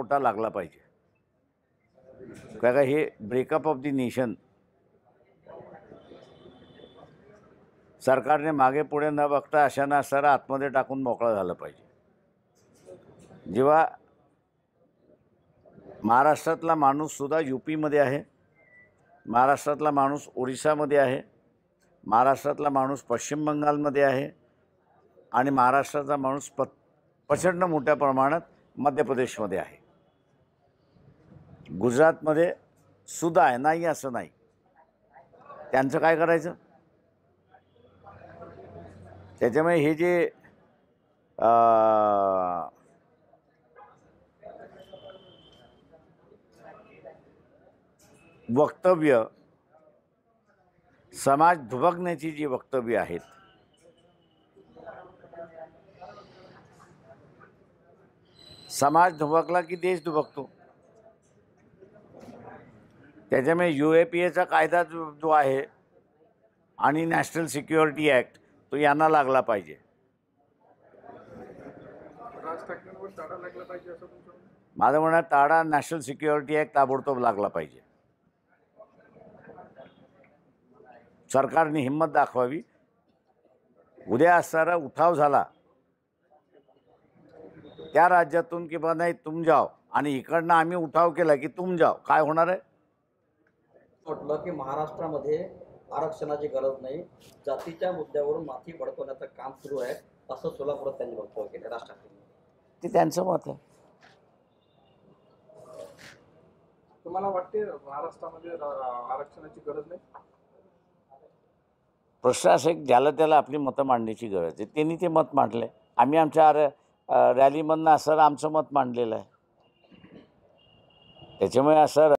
कोटा लागला पाहिजे. काय हे ब्रेकअप ऑफ द नेशन सरकारने मागे पुढे न बघता अशाना सारा आतमध्ये टाकून मोकळं झालं पाहिजे. जेव्हा महाराष्ट्रातला माणूस सुद्धा यूपीमध्ये आहे, महाराष्ट्रातला माणूस ओरिसामध्ये आहे, महाराष्ट्रातला माणूस पश्चिम बंगालमध्ये आहे आणि महाराष्ट्राचा माणूस प्रचंड मोठ्या प्रमाणात मध्य प्रदेशमध्ये आहे, गुजरातमध्ये सुद्धा आहे. नाही असं नाही. त्यांचं काय करायचं? त्याच्यामुळे हे जे वक्तव्य, समाज दुभगण्याची जी वक्तव्य आहेत, समाज दुभगला की देश दुभगतो. त्याच्यामुळे UAPAचा कायदा जो आहे आणि नॅशनल सिक्युरिटी ॲक्ट तो यांना लागला पाहिजे. माझं म्हणणं ताडा नॅशनल सिक्युरिटी ॲक्ट ताबडतोब लागला पाहिजे. सरकारने हिंमत दाखवावी. उद्या असणारा उठाव झाला त्या राज्यातून की बा नाही तुम जाओ आणि इकडनं आम्ही उठाव केला की तुम जाओ, काय होणार आहे? म्हटलं की महाराष्ट्रामध्ये आरक्षणाची गरज नाही, जातीच्या मुद्द्यावरून माथी भडकवण्याचं काम सुरू आहे असं सोलापुरात त्यांनी वक्तव्य केलं. राज ठाकरे ते त्यांचं मत आहे. तुम्हाला वाटते महाराष्ट्रामध्ये आरक्षणाची गरज नाही? प्रश्न असा एक ज्याला त्याला आपली मतं मांडण्याची गरज आहे. त्यांनी ते मत मांडलं आहे. आम्ही आमच्या रॅलीमधनं असं आमचं मत मांडलेलं आहे. त्याच्यामुळे असं